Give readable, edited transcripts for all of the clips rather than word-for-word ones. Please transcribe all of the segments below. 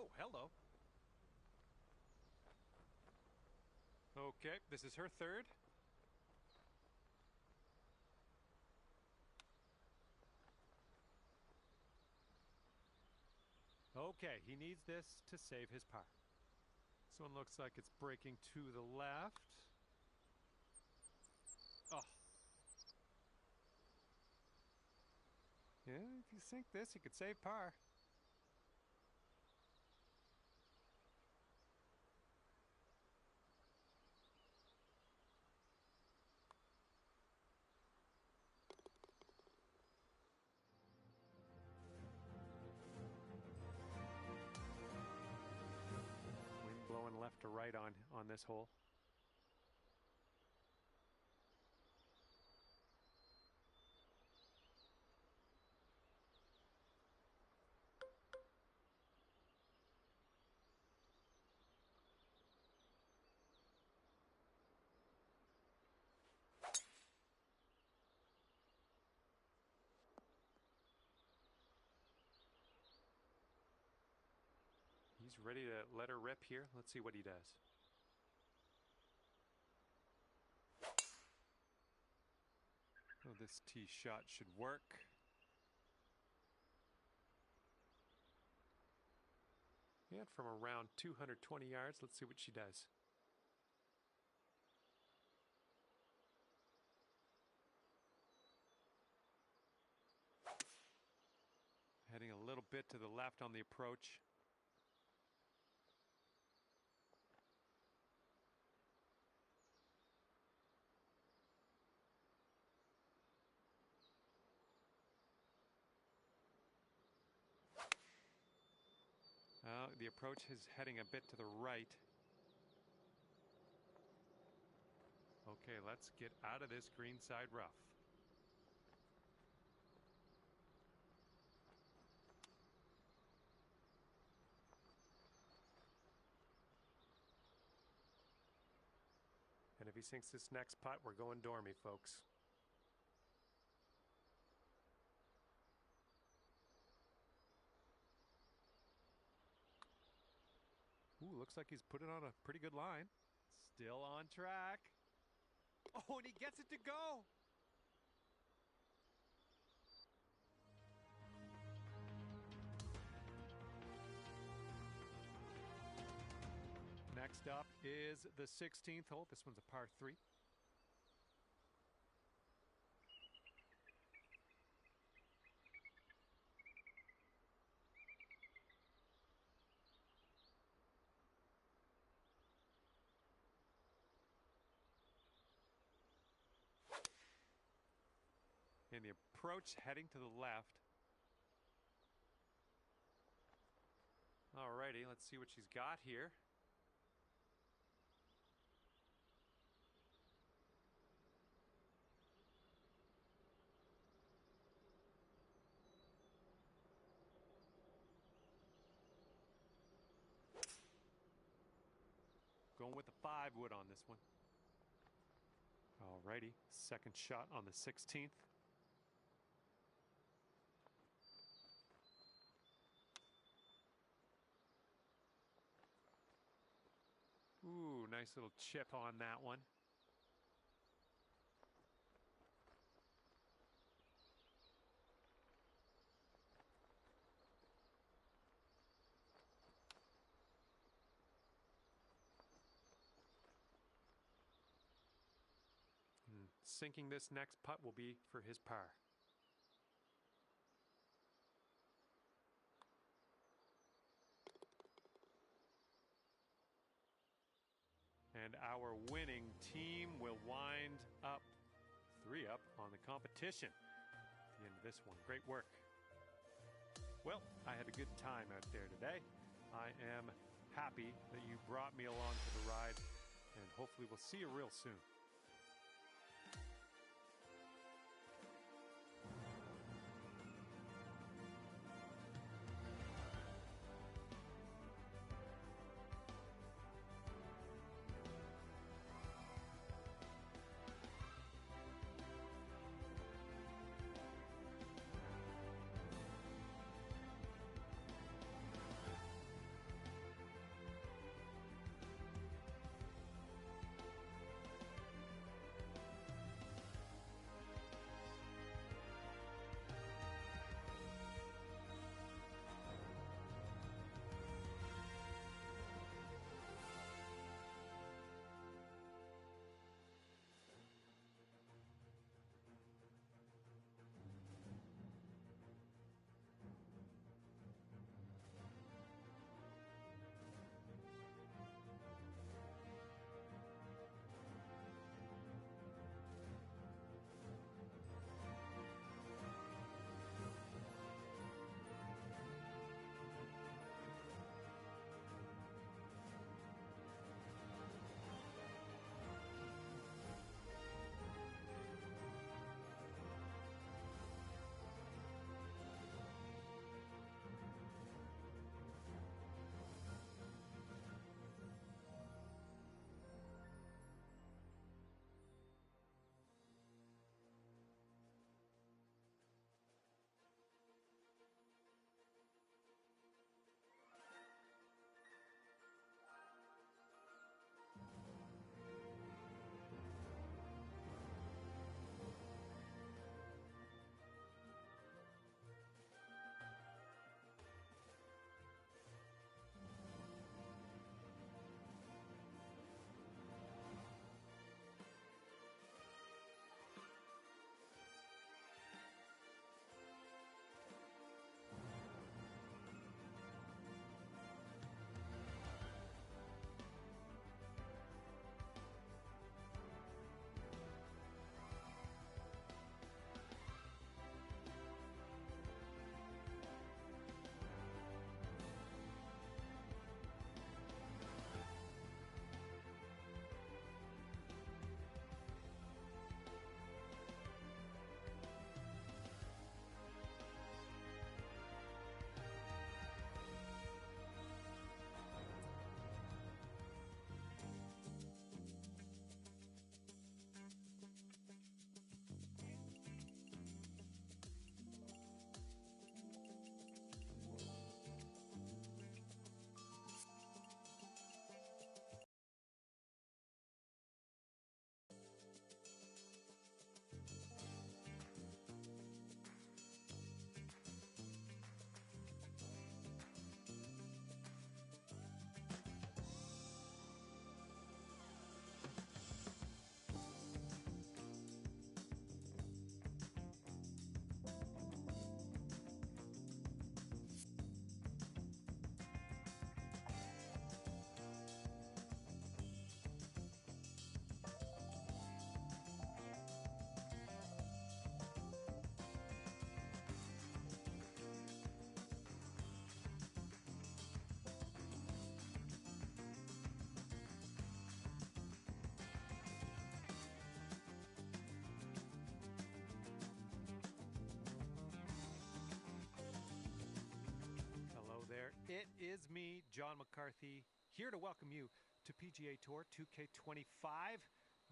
Oh, hello. Okay, this is her third. Okay, he needs this to save his par. This one looks like it's breaking to the left. Oh. Yeah, if you sink this, you could save par. Wind blowing left to right on this hole. He's ready to let her rip here. Let's see what he does. Oh, this tee shot should work. And from around 220 yards, let's see what she does. Heading a little bit to the left on the approach. The approach is heading a bit to the right. Okay, let's get out of this greenside rough. And if he sinks this next putt, we're going dormy, folks. Ooh, looks like he's put it on a pretty good line. Still on track. Oh, and he gets it to go. Next up is the 16th hole. This one's a par 3. And the approach heading to the left. Alrighty, let's see what she's got here. Going with the 5 wood on this one. Alrighty, second shot on the 16th. Ooh, nice little chip on that one. Sinking this next putt will be for his par. And our winning team will wind up 3 up on the competition at the end of this one. Great work. Well, I had a good time out there today. I am happy that you brought me along for the ride, and hopefully we'll see you real soon. me, John McCarthy, here to welcome you to PGA Tour 2K25.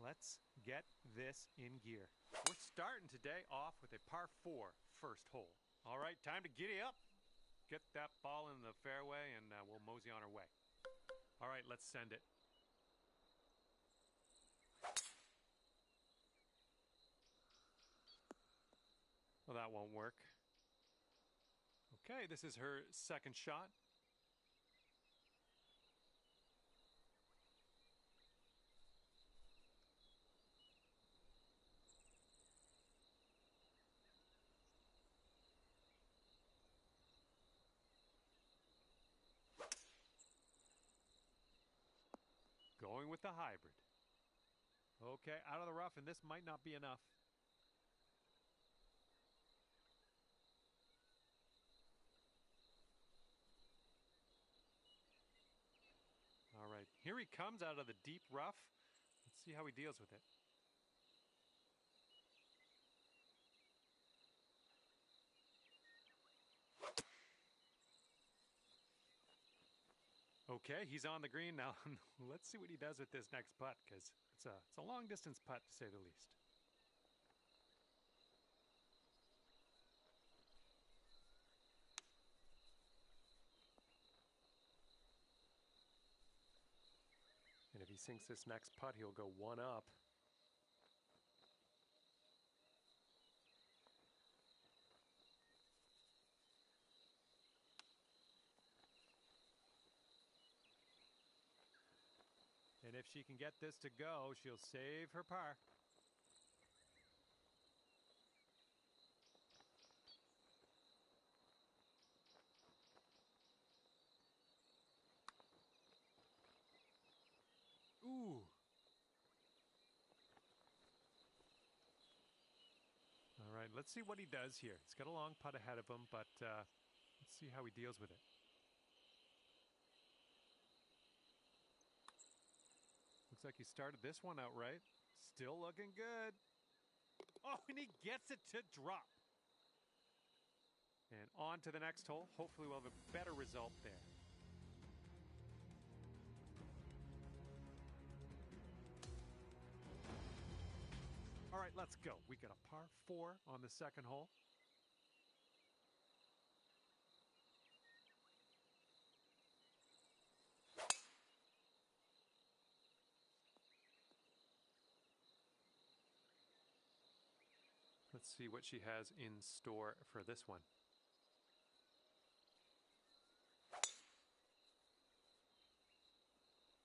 Let's get this in gear. We're starting today off with a par 4 first hole. All right, time to giddy up. Get that ball in the fairway and we'll mosey on our way. All right, let's send it. Well, that won't work. Okay, this is her second shot. Going with the hybrid. Okay, out of the rough, and this might not be enough. All right, here he comes out of the deep rough. Let's see how he deals with it. Okay, he's on the green now. Let's see what he does with this next putt, because it's a long distance putt to say the least. And if he sinks this next putt, he'll go one up. And if she can get this to go, she'll save her par. Ooh. All right, let's see what he does here. He's got a long putt ahead of him, but let's see how he deals with it. Looks like he started this one out right. Still looking good. Oh, and he gets it to drop. And on to the next hole. Hopefully we'll have a better result there. All right, let's go. We got a par 4 on the second hole. Let's see what she has in store for this one.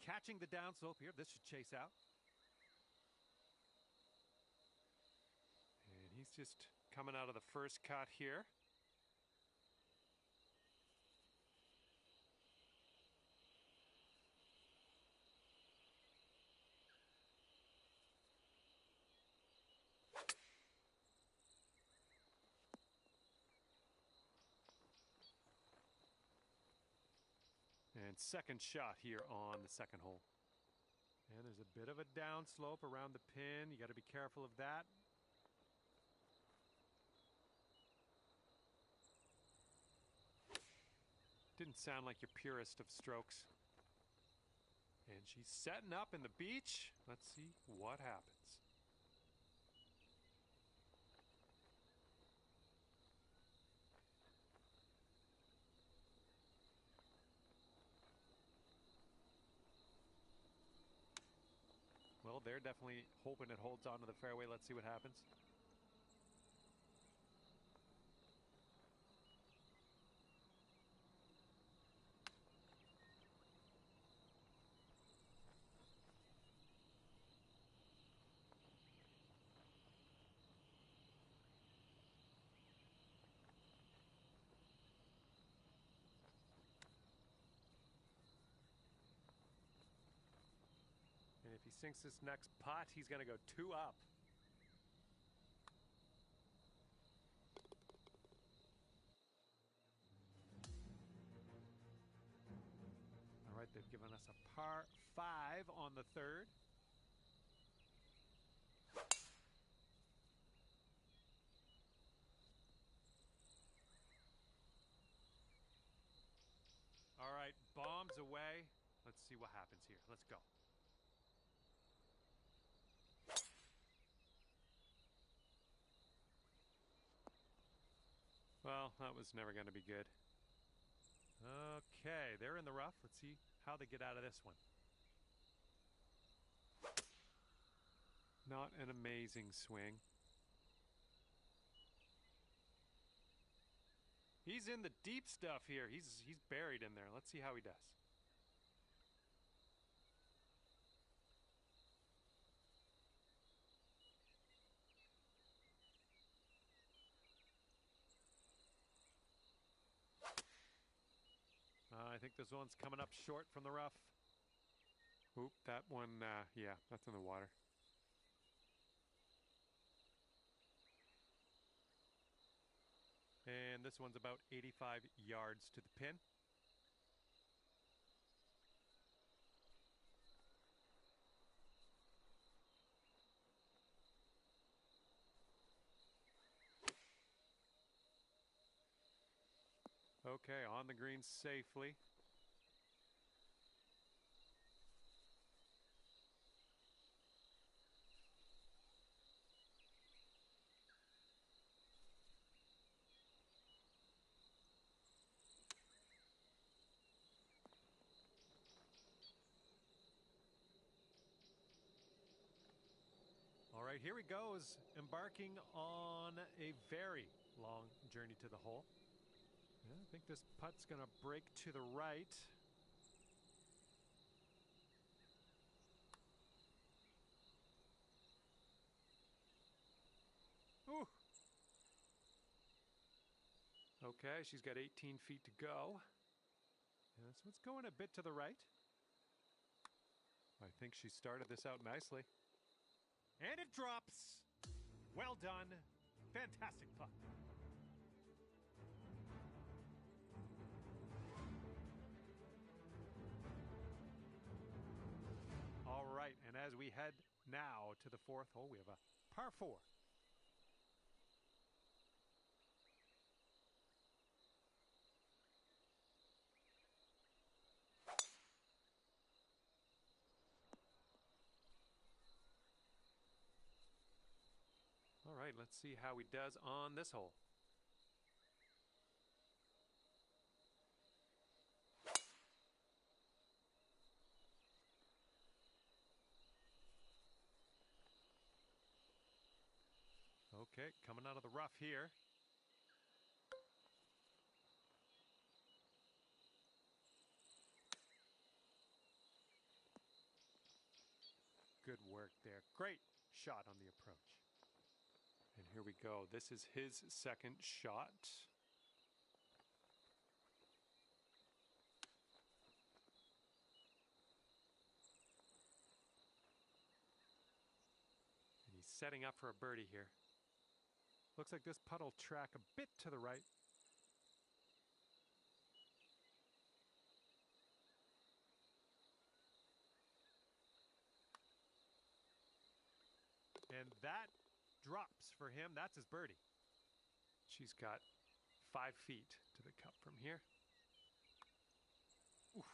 Catching the downslope here. This should chase out. And he's just coming out of the first cut here. And second shot here on the second hole. And there's a bit of a downslope around the pin. You got to be careful of that. Didn't sound like your purest of strokes. And she's setting up in the beach. Let's see what happens. Well, they're definitely hoping it holds onto the fairway. Let's see what happens. And if he sinks this next putt, he's going to go 2 up. All right, they've given us a par 5 on the third. All right, Let's see what happens here. Let's go. Well, that was never going to be good. Okay, they're in the rough. Let's see how they get out of this one. Not an amazing swing. He's in the deep stuff here. He's buried in there. Let's see how he does. I think this one's coming up short from the rough. Oop, that one, yeah, that's in the water. And this one's about 85 yards to the pin. Okay, on the green safely. All right, here he goes, embarking on a very long journey to the hole. Yeah, I think this putt's gonna break to the right. Ooh. Okay, she's got 18 feet to go. Yeah, this one's going a bit to the right. I think she started this out nicely. And it drops. Well done. Fantastic putt. All right, and as we head now to the fourth hole, we have a par 4. All right, let's see how he does on this hole. Okay, coming out of the rough here. Good work there. Great shot on the approach. And here we go. This is his second shot. And he's setting up for a birdie here. Looks like this putt will track a bit to the right. And that drops for him. That's his birdie. She's got 5 feet to the cup from here. Oof.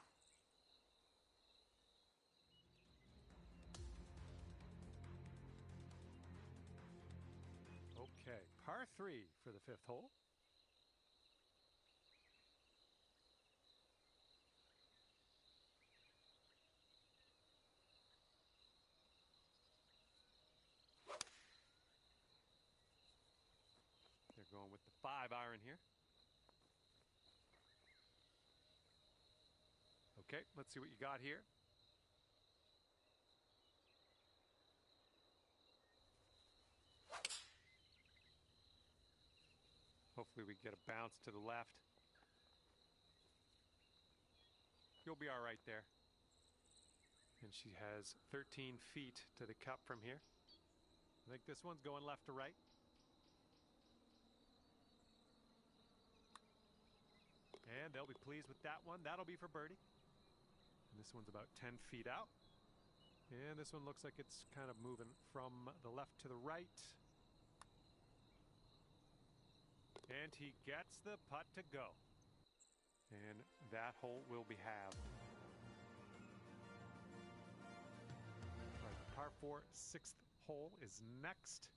Okay, par 3 for the 5th hole. They're going with the 5-iron here. Okay, let's see what you got here. Hopefully we get a bounce to the left. You'll be all right there. And she has 13 feet to the cup from here. I think this one's going left to right. And they'll be pleased with that one. That'll be for birdie. And this one's about 10 feet out. And this one looks like it's kind of moving from the left to the right. And he gets the putt to go. And that hole will be halved. par 4 sixth hole is next.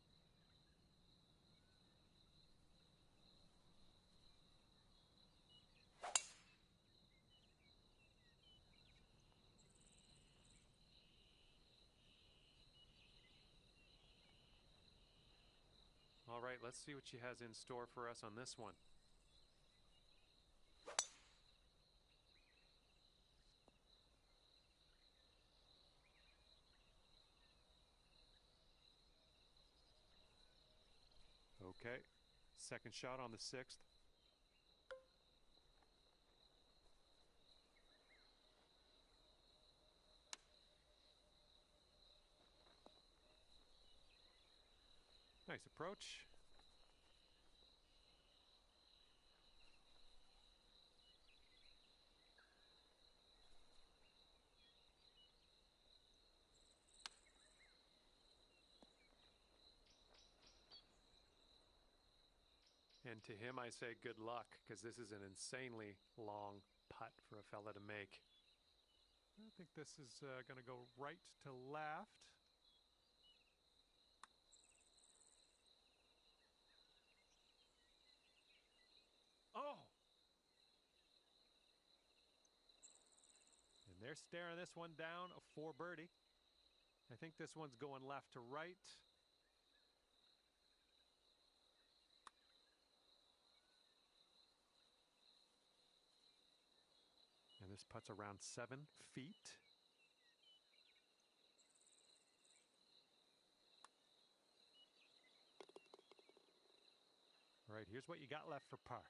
All right, let's see what she has in store for us on this one. Okay, second shot on the sixth. Nice approach. And to him I say good luck, because this is an insanely long putt for a fella to make. I think this is going to go right to left. Oh! And they're staring this one down for birdie. I think this one's going left to right. And this putt's around 7 feet. All right, here's what you got left for par.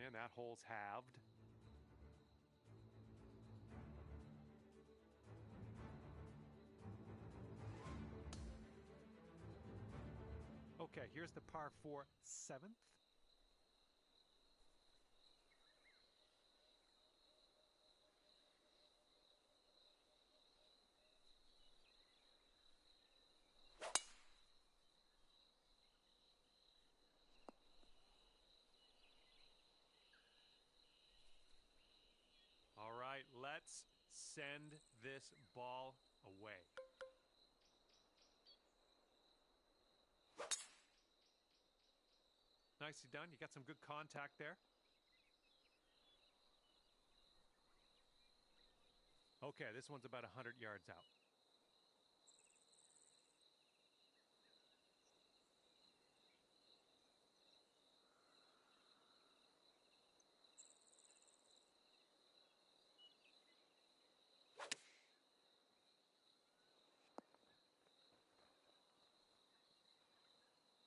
And that hole's halved. Okay, here's the par 4 seventh. All right, let's send this ball away. Nicely done. You got some good contact there. Okay, this one's about 100 yards out.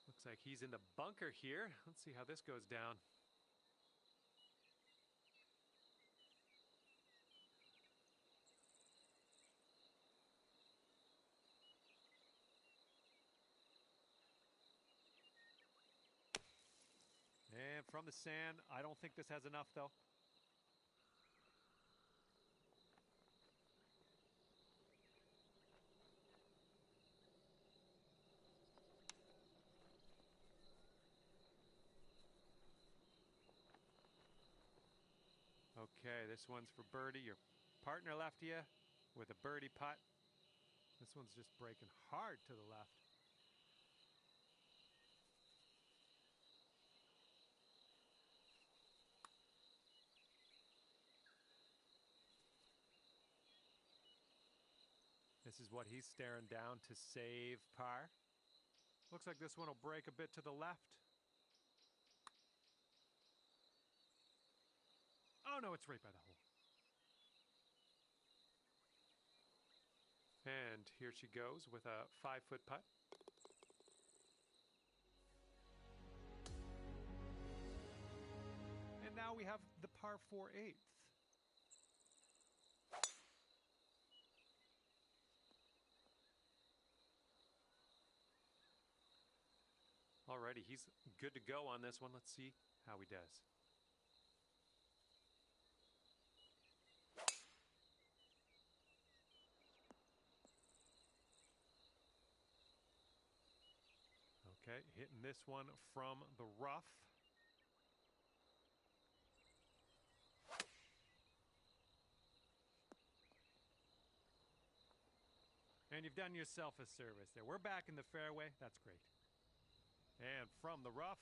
Looks like he's in the bunker here. Let's see how this goes down. And from the sand, I don't think this has enough though. Okay, this one's for birdie. Your partner left you with a birdie putt. This one's just breaking hard to the left. This is what he's staring down to save par. Looks like this one will break a bit to the left. Oh no, it's right by the hole. And here she goes with a 5-foot putt. And now we have the par 4 eighth. Alrighty, he's good to go on this one. Let's see how he does. Okay, hitting this one from the rough. And you've done yourself a service there. We're back in the fairway. That's great. And from the rough.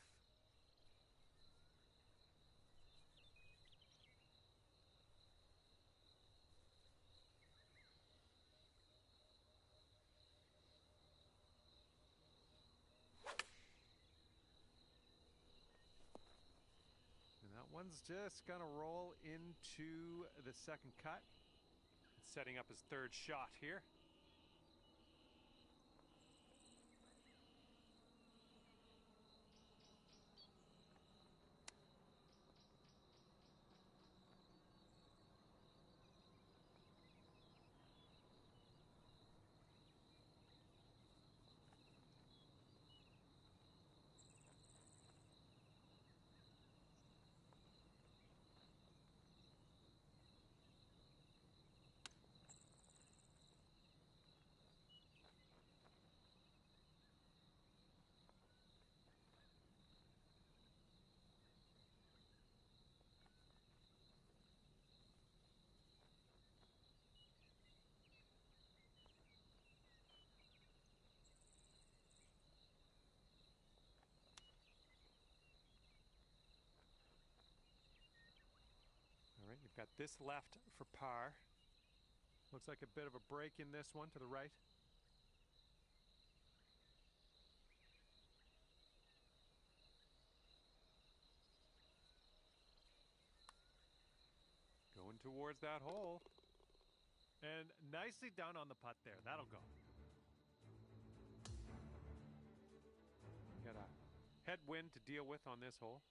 And that one's just going to roll into the second cut. Setting up his third shot here. All right, you've got this left for par. Looks like a bit of a break in this one to the right. Going towards that hole. And nicely done on the putt there. That'll go. Got a headwind to deal with on this hole.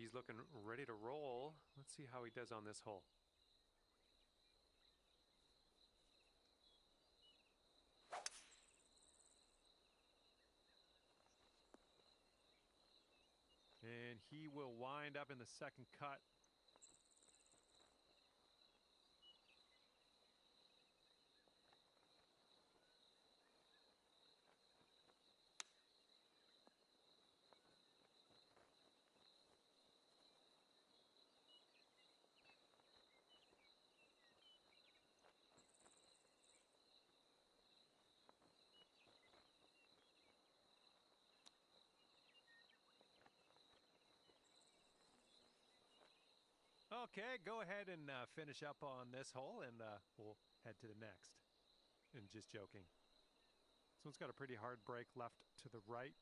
He's looking ready to roll. Let's see how he does on this hole. And he will wind up in the second cut. Okay, go ahead and finish up on this hole, and we'll head to the next. And just joking. This one's got a pretty hard break left to the right.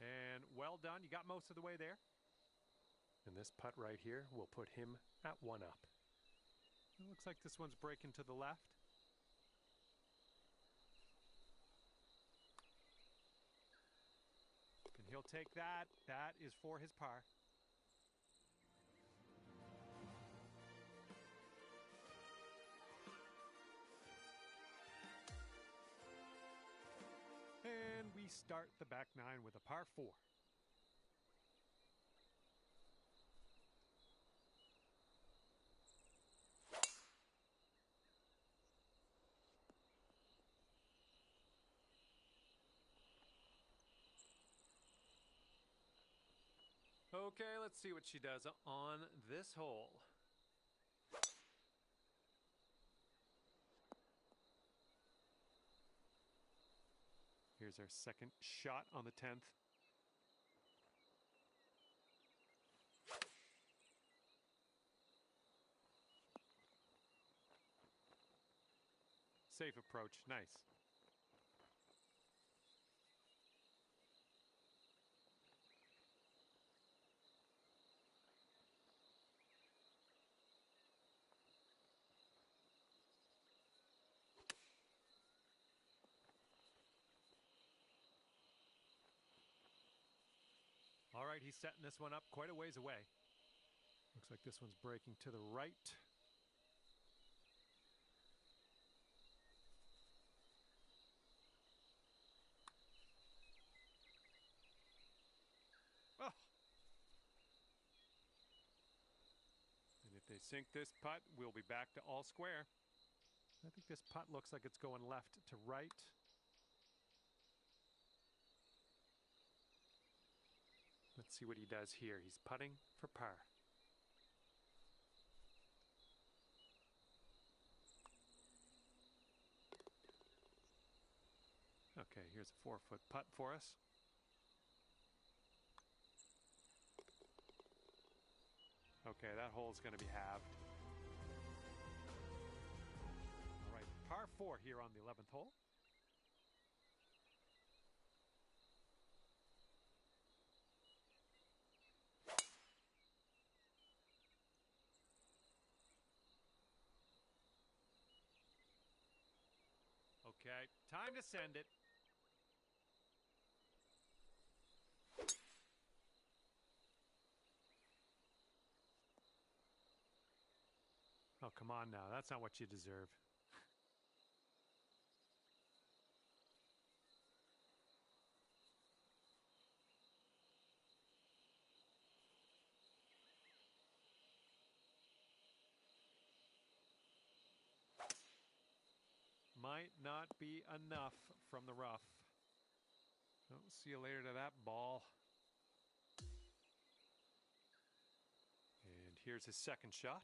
And well done. You got most of the way there. And this putt right here will put him at 1 up. It looks like this one's breaking to the left. And he'll take that. That is for his par. And we start the back nine with a par 4. Okay, let's see what she does on this hole. Here's our second shot on the 10th. Safe approach, nice. All right, he's setting this one up quite a ways away. Looks like this one's breaking to the right. sink this putt, we'll be back to all square. I think this putt looks like it's going left to right. Let's see what he does here. He's putting for par. Okay, here's a 4-foot putt for us. Okay, that hole's going to be halved. All right, par 4 here on the 11th hole. Okay, time to send it. Oh, come on now. That's not what you deserve. Might not be enough from the rough. Oh, see you later to that ball. And here's his second shot.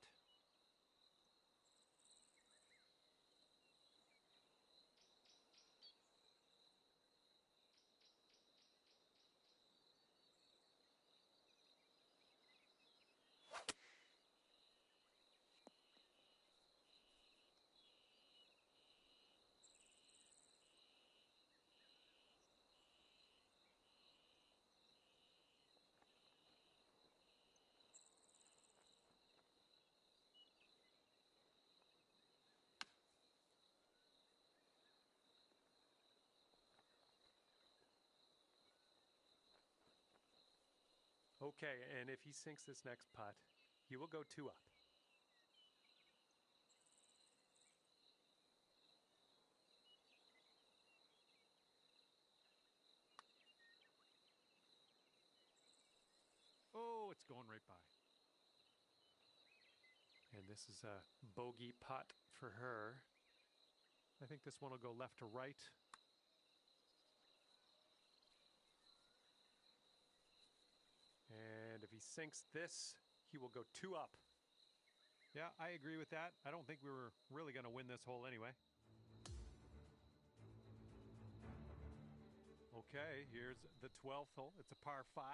Okay, and if he sinks this next putt, he will go 2 up. Oh, it's going right by. And this is a bogey putt for her. I think this one will go left to right. And if he sinks this, he will go 2 up. Yeah, I agree with that. I don't think we were really going to win this hole anyway. Okay, here's the 12th hole. It's a par 5.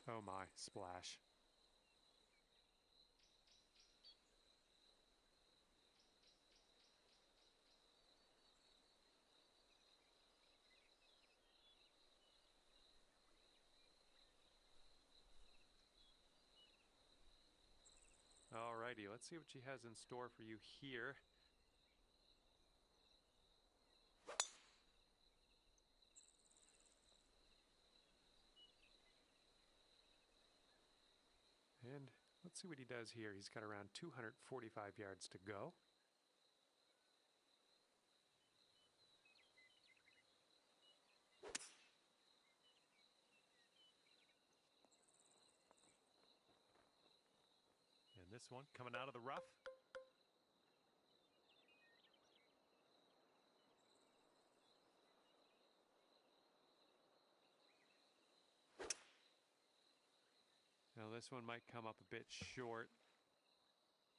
Oh my, splash. Alrighty, let's see what she has in store for you here. And let's see what he does here. He's got around 245 yards to go. And this one coming out of the rough. Now this one might come up a bit short.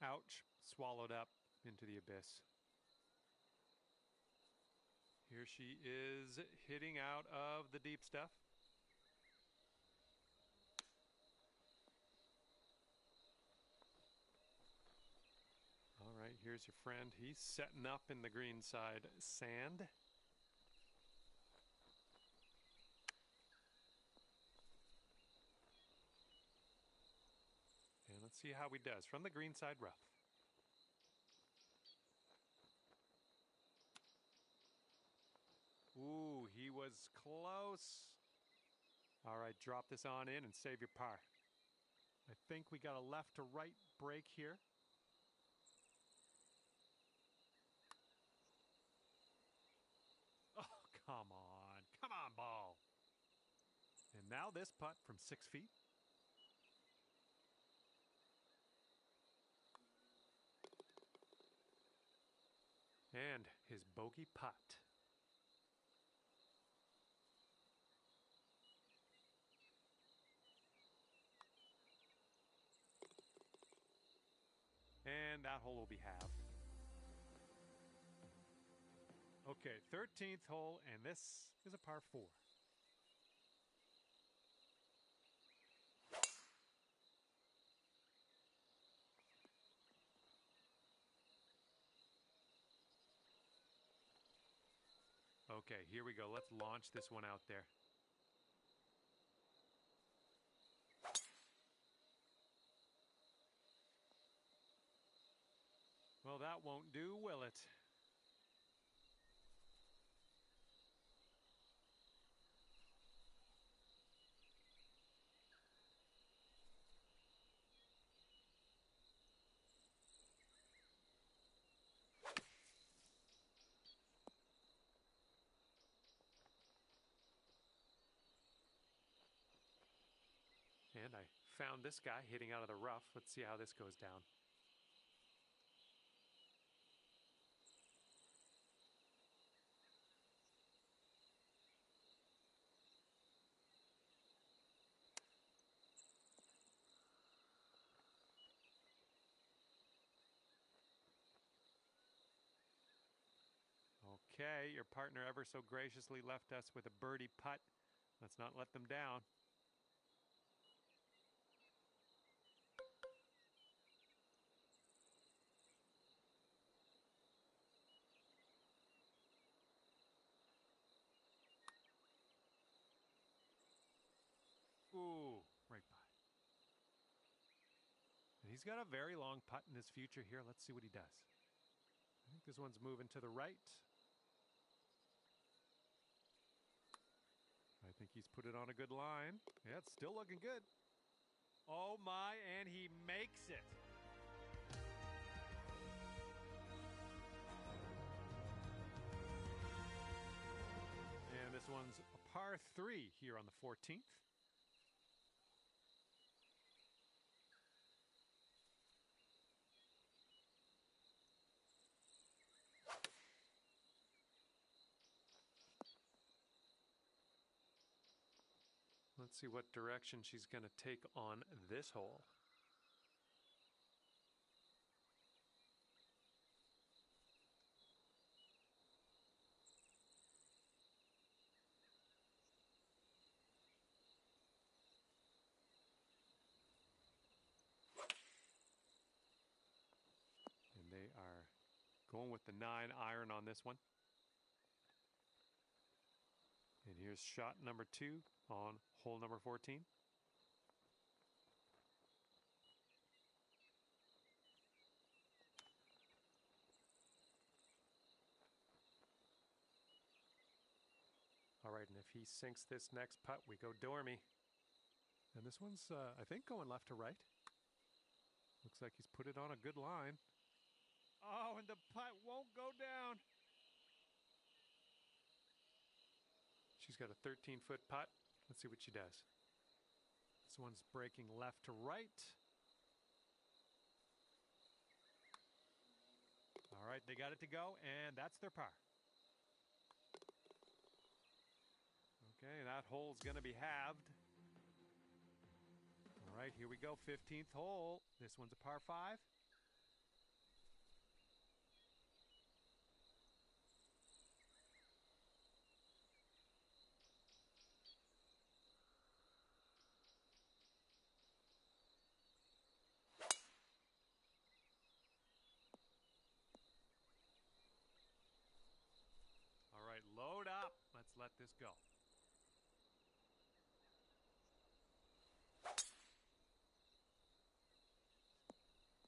Ouch, swallowed up into the abyss. Here she is hitting out of the deep stuff. All right, here's your friend. He's setting up in the greenside sand. And let's see how he does from the greenside rough. Ooh, he was close. All right, drop this on in and save your par. I think we got a left to right break here. Oh, come on. Come on. And now this putt from 6 feet. And his bogey putt. And that hole will be halved. Okay, 13th hole, and this is a par 4. Okay, here we go. Let's launch this one out there. Well, that won't do, will it? And I found this guy hitting out of the rough. Let's see how this goes down. Okay, your partner ever so graciously left us with a birdie putt. Let's not let them down. Ooh, right by. And he's got a very long putt in his future here. Let's see what he does. I think this one's moving to the right. I think he's put it on a good line. Yeah, it's still looking good. Oh my, and he makes it. And this one's a par 3 here on the 14th. Let's see what direction she's going to take on this hole. And they are going with the 9-iron on this one. And here's shot number 2 on hole number 14. All right, and if he sinks this next putt, we go Dormy. And this one's, I think, going left to right. Looks like he's put it on a good line. Oh, and the putt won't go down. She's got a 13-foot putt. Let's see what she does. This one's breaking left to right. All right, they got it to go, and that's their par. Okay, that hole's going to be halved. All right, here we go, 15th hole. This one's a par 5. All right, load up. Let's let this go.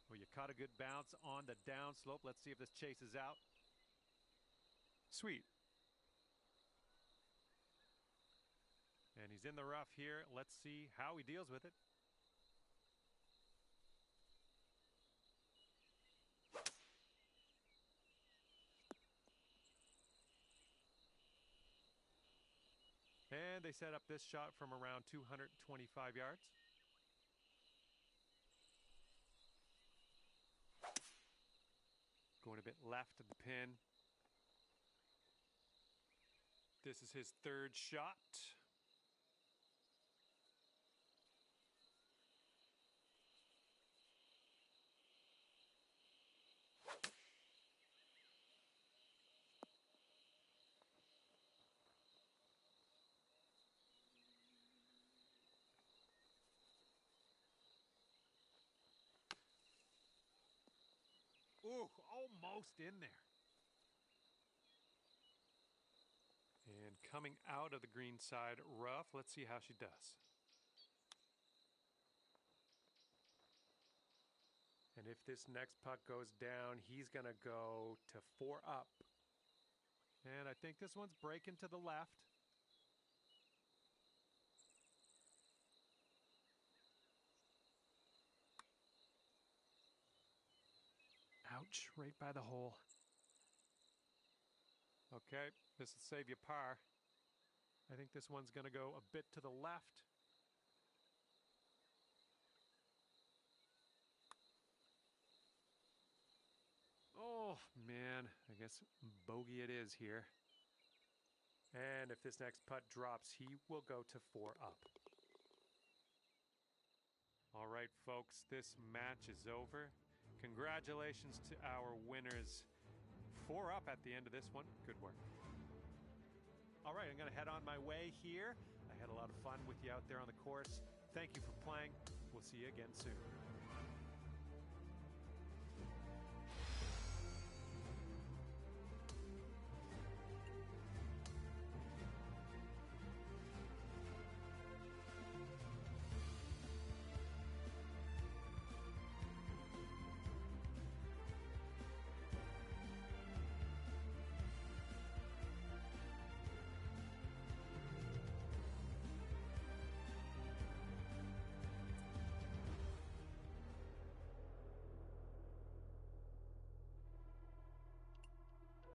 Well, you caught a good bounce on the downslope. Let's see if this chases out. Sweet. And he's in the rough here. Let's see how he deals with it. And they set up this shot from around 225 yards. Going a bit left of the pin. This is his third shot. Ooh, almost in there. And coming out of the green side rough, let's see how she does. And if this next putt goes down, he's going to go to 4 up. And I think this one's breaking to the left. Ouch, right by the hole. Okay, this will save you par. I think this one's going to go a bit to the left. Oh, man, I guess bogey it is here. And if this next putt drops, he will go to 4 up. All right, folks, this match is over. Congratulations to our winners. 4 up at the end of this one. Good work. All right, I'm going to head on my way here. I had a lot of fun with you out there on the course. Thank you for playing. We'll see you again soon.